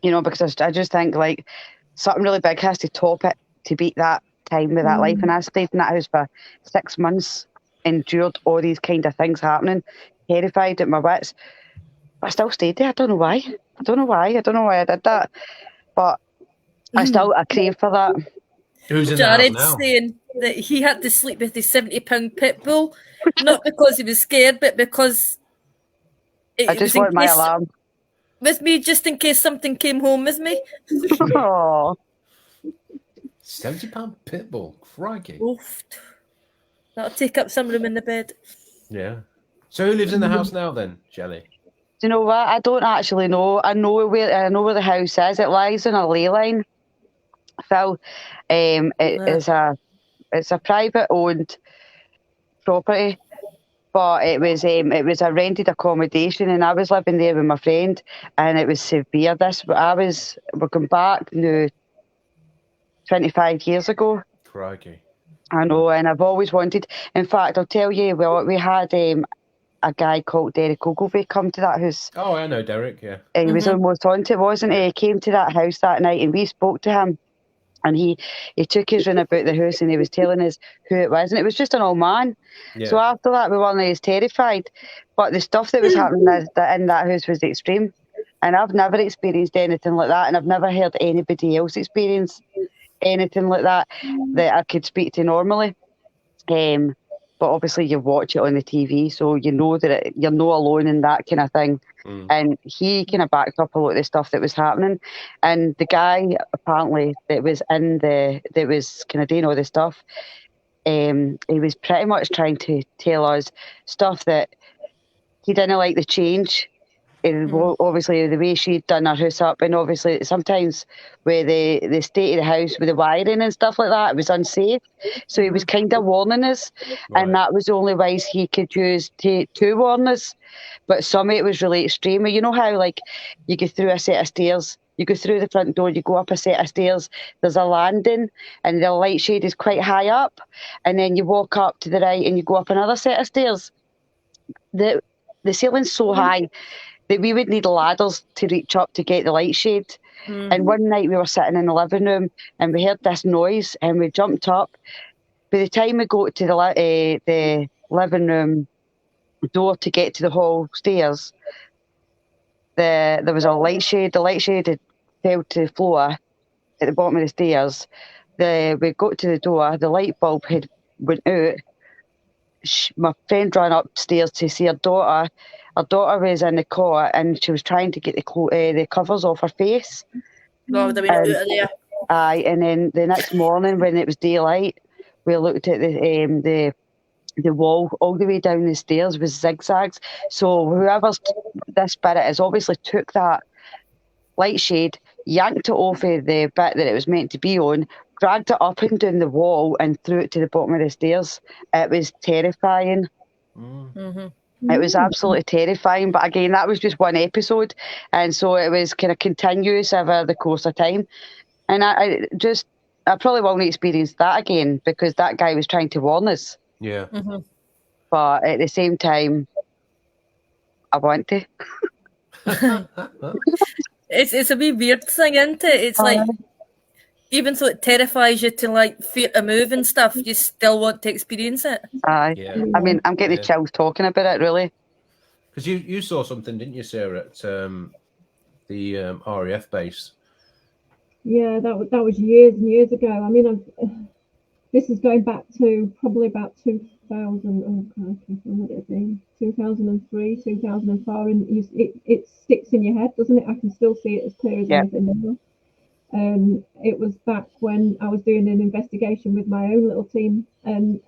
because I just think like something really big has to top it to beat that time with that life. And I stayed in that house for 6 months, endured all these kind of things happening, terrified at my wits. I still stayed there. I don't know why I did that, but I crave for that. Who's in the house Jared's now? saying that he had to sleep with his 70-pound pit bull, not because he was scared, but because I just want my alarm with me, just in case something came home with me. Oh, 70-pound pit bull, crikey! Oof. That'll take up some room in the bed. Yeah. So who lives in the house now then, Shelley? do you know what? I don't actually know. I know where the house is. It lies on a ley line, Phil. It's a private owned property, but it was a rented accommodation, and I was living there with my friend, and it was severe. We're going back now 25 years ago. Crikey. I know, and I've always wanted. In fact, I'll tell you, we had a guy called Derek Ogilvie come to that house. Oh, I know Derek, yeah. He was almost on it, wasn't he? He came to that house that night and we spoke to him, and he took us round about the house and he was telling us who it was, and it was just an old man. Yeah. So after that we weren't as terrified, but the stuff that was happening in that house was extreme, and I've never experienced anything like that, and I've never heard anybody else experience anything like that I could speak to normally. But obviously you watch it on the TV, so you know that you're not alone in that kind of thing. And he kind of backed up a lot of the stuff that was happening. And the guy apparently that was kind of doing all this stuff, he was pretty much trying to tell us stuff that he didn't like the change. And obviously the way she'd done her house up, and obviously sometimes with the state of the house with the wiring and stuff like that, it was unsafe. So he was kind of warning us, and that was the only ways he could use to warn us. But some of it was really extreme. You know how like you go through a set of stairs, you go through the front door, you go up a set of stairs, there's a landing, and the light shade is quite high up, and then you walk up to the right and you go up another set of stairs. The ceiling's so high that we would need ladders to reach up to get the light shade. And one night we were sitting in the living room and we heard this noise and we jumped up. By the time we got to the living room door to get to the hall stairs, there was a light shade. The light shade had fell to the floor at the bottom of the stairs. We got to the door, the light bulb had went out. My friend ran upstairs to see her daughter. Her daughter was in the cot and she was trying to get the covers off her face. Oh, they went out of there. Aye, and then the next morning when it was daylight, we looked at the wall all the way down the stairs was zigzags. So whoever's this spirit has obviously took that light shade, yanked it off of the bit that it was meant to be on, dragged it up and down the wall and threw it to the bottom of the stairs. It was terrifying. It was absolutely terrifying. But again, that was just one episode. And so it was kind of continuous over the course of time. And I probably won't experience that again because that guy was trying to warn us. Yeah. But at the same time, I want to. It's a wee weird thing, isn't it? It's like, even though it terrifies you to like fear to move and stuff, you still want to experience it. Aye. Yeah. I mean, I'm getting the chills talking about it, really. Because you saw something, didn't you, Sarah, at the RAF base? Yeah, that was years and years ago. I mean, this is going back to probably about 2000. Oh, what would it be? 2003, 2004, and it sticks in your head, doesn't it? I can still see it as clear as anything now. It was back when I was doing an investigation with my own little team, and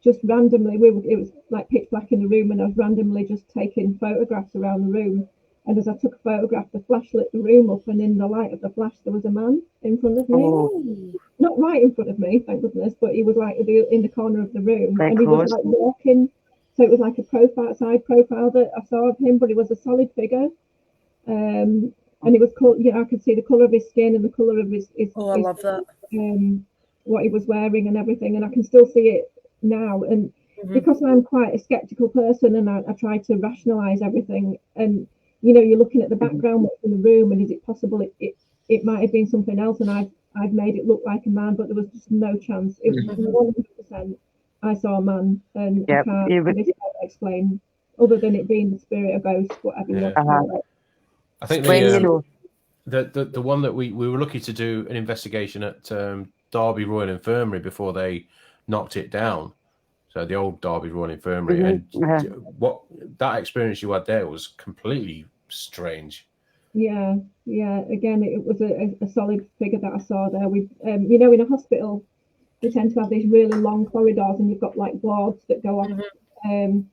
just randomly, it was like pitch black in the room, and I was randomly just taking photographs around the room. And as I took a photograph, the flash lit the room up, and in the light of the flash, there was a man in front of me. Not right in front of me, thank goodness, but he was like in the corner of the room, and he was like walking. So it was like a side profile that I saw of him, but it was a solid figure. And it was cool. I could see the colour of his skin and the colour of his I love that. What he was wearing and everything, and I can still see it now. And because I'm quite a skeptical person, and I try to rationalise everything, and you're looking at the background, what's in the room, and is it possible it might have been something else, and I've made it look like a man, but there was just no chance. It was 100%. I saw a man, and I can't explain other than it being the spirit, a ghost, whatever you want to call it. I think the one that we were lucky to do an investigation at Derby Royal Infirmary before they knocked it down. So the old Derby Royal Infirmary, and what that experience you had there was completely strange. Yeah. Again, it was a solid figure that I saw there. We, in a hospital, we tend to have these really long corridors, and you've got like wards that go off. And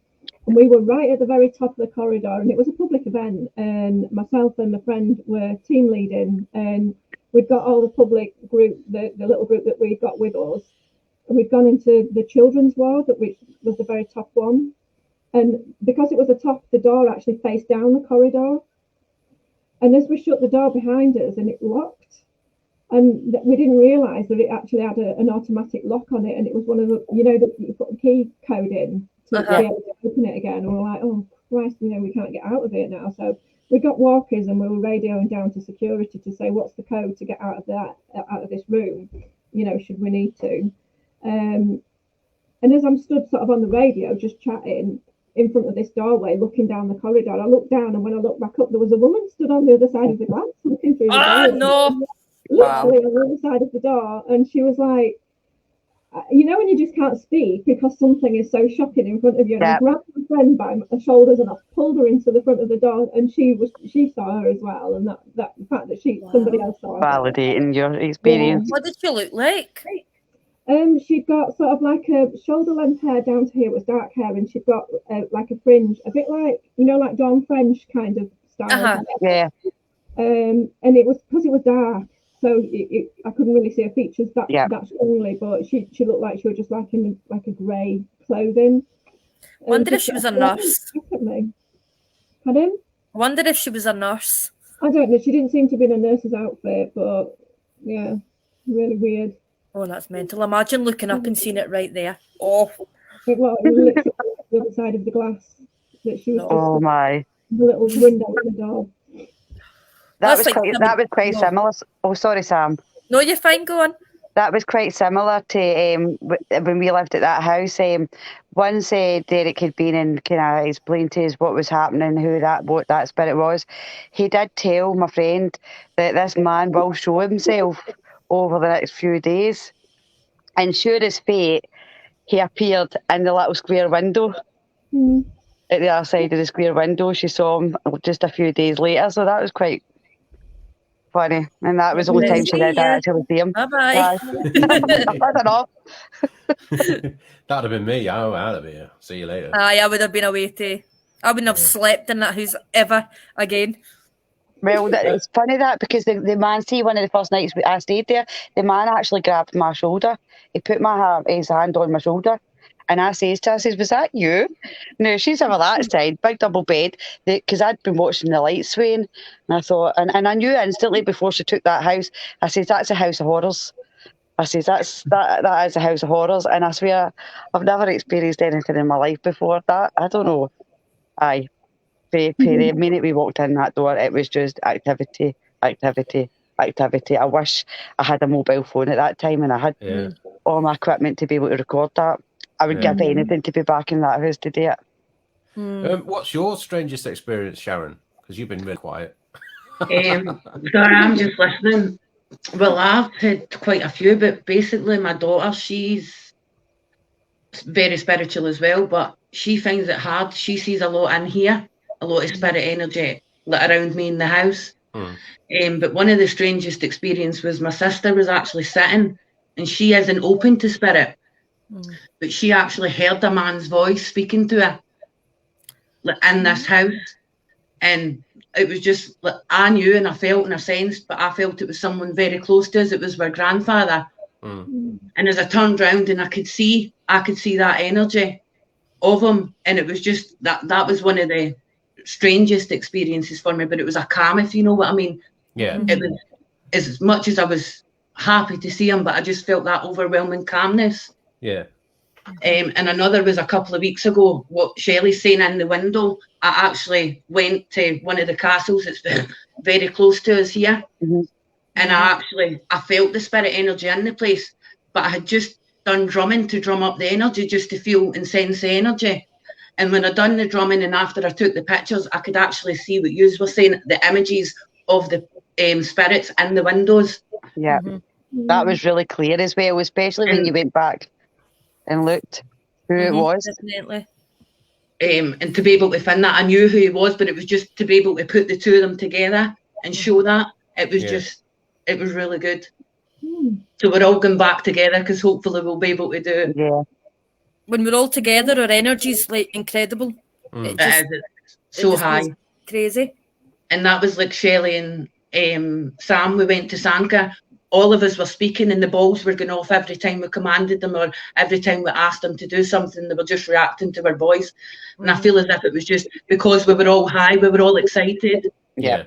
we were right at the very top of the corridor, and it was a public event, and myself and a friend were team leading, and we'd got all the public group, the little group that we got with us, and we'd gone into the children's ward, which was the very top one. And because it was a top, the door actually faced down the corridor. And as we shut the door behind us, and it locked, and we didn't realise that it actually had an automatic lock on it, and it was one of the, that you put the key code in to be able to open it again. And we were like, oh Christ, we can't get out of it now. So we got walkers, and we were radioing down to security to say, what's the code to get out of this room? Should we need to? And as I'm stood sort of on the radio, just chatting in front of this doorway, looking down the corridor, I looked down, and when I looked back up, there was a woman stood on the other side of the glass, looking through the door. No! Literally on the other side of the door, and she was like, when you just can't speak because something is so shocking in front of you. And I grabbed my friend by her shoulders and I pulled her into the front of the door, and she saw her as well, and that the fact that somebody else saw her. Validating your experience. What did she look like? She'd got sort of like a shoulder length hair down to here, was dark hair, and she'd got like a fringe, a bit like, you know, like Dawn French kind of style. Yeah. And it was because it was dark, so I couldn't really see her features that strongly, but she looked like she was just like in like a grey clothing. Wonder if she was a nurse. Pardon? Wonder if she was a nurse. I don't know. She didn't seem to be in a nurse's outfit, but yeah, really weird. Oh, that's mental. Imagine looking up and seeing it right there. Oh. It was literally the other side of the glass that she was. Oh my! The little window in the door. That was quite similar. Oh, sorry, Sam. No, you're fine. Go on. That was quite similar to when we lived at that house. Once Derek had been and kind of explained to us what was happening, what that spirit was, he did tell my friend that this man will show himself over the next few days. And sure as fate, he appeared in the little square window. At the other side of the square window. She saw him just a few days later, so that was quite funny. And that was the only time she did actually see him. Bye-bye. I don't know. That'd have been me. I'd have been here. See you later. Aye, I would have been away too. I wouldn't have slept in that house ever again. Well, it's funny that because the man, see, one of the first nights I stayed there, the man actually grabbed my shoulder. He put his hand on my shoulder. And I says to her, was that you? No, she's over that side, big double bed, because I'd been watching the lights swaying. And I thought, and I knew instantly before she took that house, I says, that's a house of horrors. I says, that is a house of horrors. And I swear, I've never experienced anything in my life before that. I don't know. Aye. The minute we walked in that door, it was just activity. I wish I had a mobile phone at that time and I had all my equipment to be able to record that. I would give anything to be back in that house to do it. What's your strangest experience, Sharon? Because you've been really quiet. Sorry, I'm just listening. Well, I've had quite a few, but basically my daughter, she's very spiritual as well, but she finds it hard. She sees a lot in here, a lot of spirit energy around me in the house. But one of the strangest experiences was my sister was actually sitting, and she isn't open to spirit. But she actually heard a man's voice speaking to her in this house, and it was just like I knew and I felt and I sensed, but I felt it was someone very close to us. It was my grandfather, and as I turned round and I could see that energy of him, and it was just that was one of the strangest experiences for me. But it was a calm, if you know what I mean. Yeah. It was as much as I was happy to see him, but I just felt that overwhelming calmness. Yeah. And another was a couple of weeks ago, what Shelley's saying in the window. I actually went to one of the castles that's very close to us here. And I felt the spirit energy in the place, but I had just done drumming to drum up the energy just to feel and sense the energy. And when I done the drumming and after I took the pictures, I could actually see what you were saying, the images of the spirits in the windows. Yeah, that was really clear as well, especially when you went back and looked who it was. Definitely. And to be able to find that, I knew who he was, but it was just to be able to put the two of them together and show that. It was it was really good. So we're all going back together because hopefully we'll be able to do it. Yeah. When we're all together, our energy's like incredible. It's so high. Crazy. And that was like Shelley and Sam, we went to Sanka. All of us were speaking and the balls were going off every time we commanded them or every time we asked them to do something. They were just reacting to our voice. And I feel as if it was just because we were all high, we were all excited. Yeah.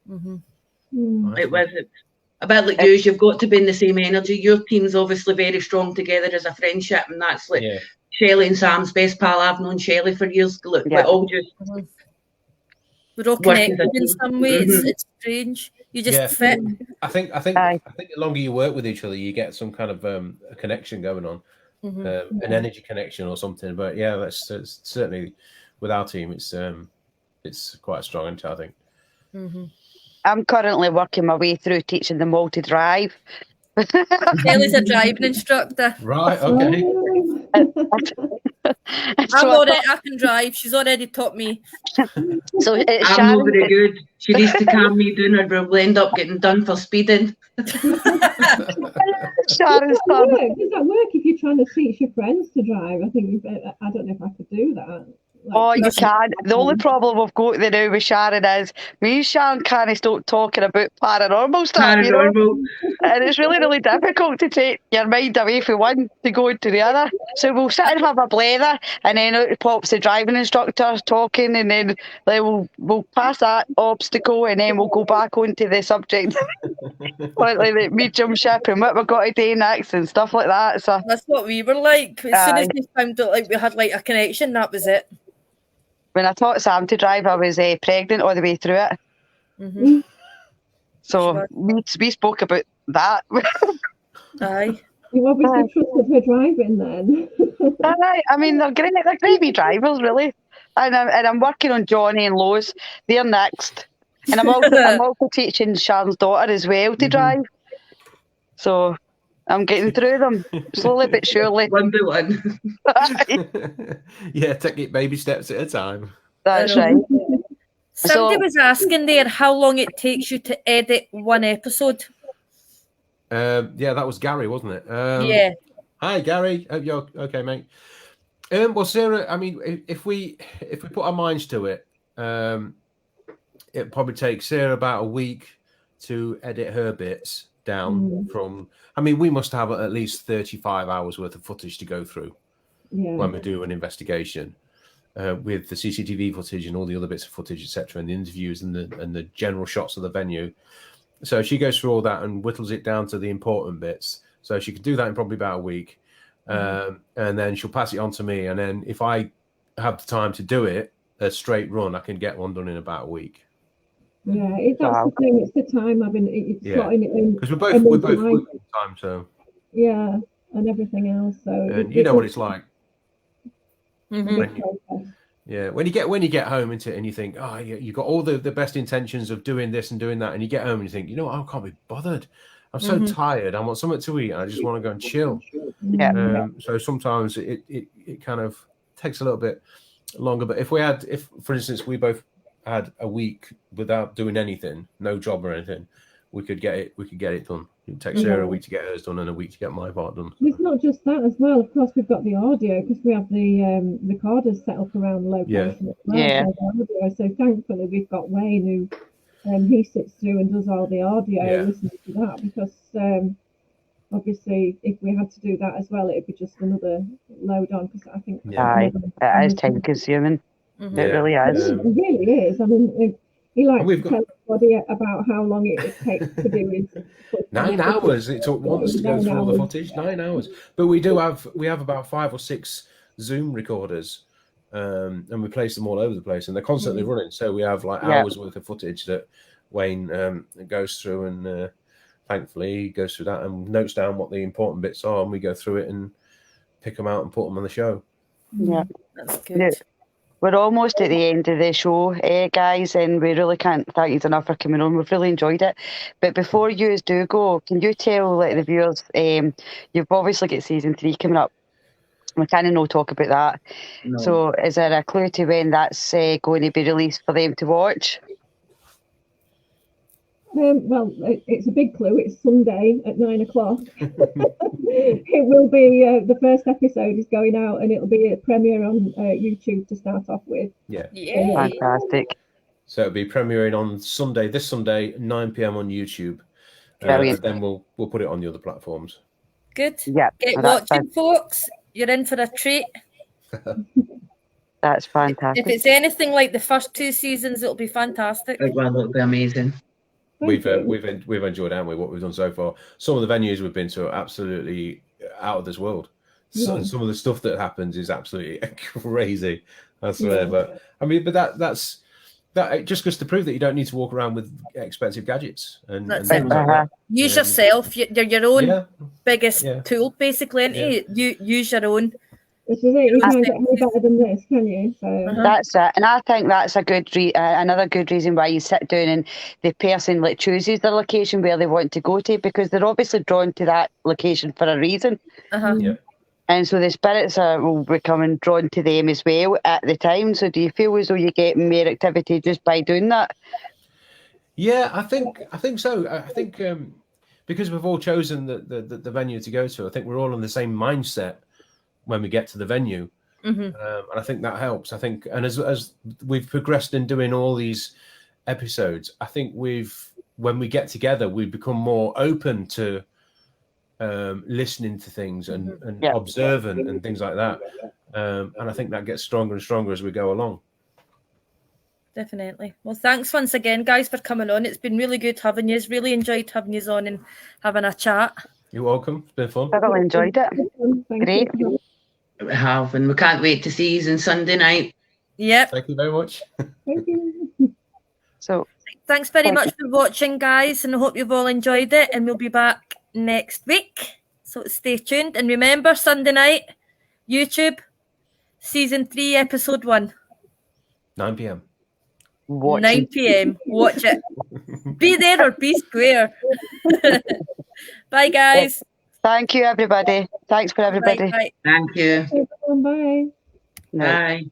It was a bit like you, you've got to be in the same energy. Your team's obviously very strong together as a friendship, and that's like Shelley and Sam's best pal. I've known Shelley for years. Look, we're all just we're all connected in some way. It's strange. You just fit. I think the longer you work with each other, you get some kind of a connection going on, an energy connection or something. But yeah, that's certainly with our team. It's quite strong, isn't it, I think. I'm currently working my way through teaching them all to drive. Shelley's a driving instructor. Right. Okay. I can drive. She's already taught me. So I'm not very good. She needs to calm me down or we'll end up getting done for speeding. Sharon's Does turn. that work if you're trying to teach your friends to drive? I think I don't know if I could do that. Oh, you can. The only problem we've got there now with Sharon is me and Sharon can't stop talking about paranormal stuff, you know? Paranormal. And it's really, really difficult to take your mind away from one to go into the other. So we'll sit and have a blather, and then out pops the driving instructor talking, and then we'll pass that obstacle, and then we'll go back onto the subject, like the medium ship and what we've got to do next and stuff like that. So That's what we were like. As soon as we found out like we had like a connection, that was it. when I taught Sam to drive, I was pregnant all the way through it. Mm-hmm. So Sure. we spoke about that. Aye. You obviously trusted her driving then. Aye, I mean, they're great wee drivers, really. And I'm working on Johnny and Lois. They're next. And I'm also teaching Sharon's daughter as well to drive. So I'm getting through them slowly but surely. One by one. Yeah, take it baby steps at a time. That's I right. know. Somebody was asking there how long it takes you to edit one episode. Yeah, that was Gary, wasn't it? Yeah. Hi, Gary. Hope you're okay, mate. Well, Sarah, I mean, if we put our minds to it, it probably takes Sarah about a week to edit her bits down from. I mean, we must have at least 35 hours worth of footage to go through when we do an investigation. With the CCTV footage and all the other bits of footage, etc., and the interviews and the general shots of the venue. So she goes through all that and whittles it down to the important bits. So she could do that in probably about a week. And then she'll pass it on to me. And then if I have the time to do it, a straight run, I can get one done in about a week. Yeah, that's the thing. It's the time slotting it in. Because we're both working time, so. Yeah, and everything else. So and you know what it's like. Mm-hmm. When you get home into it and you think, oh, you got all the best intentions of doing this and doing that, and you get home and you think, you know what, I can't be bothered. I'm so tired. I want something to eat. I just want to go and chill. Yeah. So sometimes it kind of takes a little bit longer. But if for instance we both had a week without doing anything, no job or anything, we could get it done. It takes Sarah a week to get hers done and a week to get my part done. It's not just that as well. Of course, we've got the audio because we have the recorders set up around the location as well. Yeah. So thankfully, we've got Wayne who he sits through and does all the audio, listening to that, because obviously, if we had to do that as well, it'd be just another load on. Because I think it is time consuming. Mm-hmm. It really is. It really is. I mean, he likes to tell everybody about how long it takes to do his 9 hours. It took once to go through all the footage. 9 hours. But we have about 5 or 6 Zoom recorders, and we place them all over the place, and they're constantly running. So we have like hours worth of footage that Wayne goes through, and thankfully he goes through that and notes down what the important bits are, and we go through it and pick them out and put them on the show. Yeah, that's good. We're almost at the end of the show, guys, and we really can't thank you enough for coming on. We've really enjoyed it. But before you do go, can you tell the viewers, you've obviously got season 3 coming up. We kind of no talk about that. No. So is there a clue to when that's going to be released for them to watch? Well, it's a big clue. It's Sunday at 9 o'clock. It will be the first episode is going out, and it'll be a premiere on YouTube to start off with. Yeah. Fantastic. So it'll be premiering on this Sunday, 9 p.m. on YouTube. Then we'll put it on the other platforms. Good. Yeah. Get watching, folks. You're in for a treat. That's fantastic. If it's anything like the first 2 seasons, it'll be fantastic. It'll be amazing. We've enjoyed, haven't we, what we've done so far. Some of the venues we've been to are absolutely out of this world. Some of the stuff that happens is absolutely crazy. I swear. But I mean, that's that just goes to prove that you don't need to walk around with expensive gadgets and things like that. Use yourself. You're your own biggest tool, basically, and you use your own. This is it. You can't get any better than this, can you? So that's it, and I think that's a good another good reason why you sit down and the person chooses the location where they want to go to, because they're obviously drawn to that location for a reason. And so the spirits will become drawn to them as well at the time. So do you feel as though you get more activity just by doing that? Yeah, I think so. I think because we've all chosen the venue to go to. I think we're all in the same mindset when we get to the venue, and I think that helps. I think, and as we've progressed in doing all these episodes, I think when we get together, we become more open to listening to things and observing and things like that. And I think that gets stronger and stronger as we go along. Definitely. Well, thanks once again, guys, for coming on. It's been really good having you. Really enjoyed having you on and having a chat. You're welcome. It's been fun. I really enjoyed it. Great. We have, and we can't wait to see you on Sunday night. Yep. Thank you very much. Thank you. So thanks very much for watching, guys, and I hope you've all enjoyed it, and we'll be back next week. So stay tuned, and remember, Sunday night, YouTube, season 3, episode 1. 9 p.m. 9 p.m. Watch it. Be there or be square. Bye, guys. thank you, everybody. Thanks for everybody. Bye. Thank you. Bye. Bye.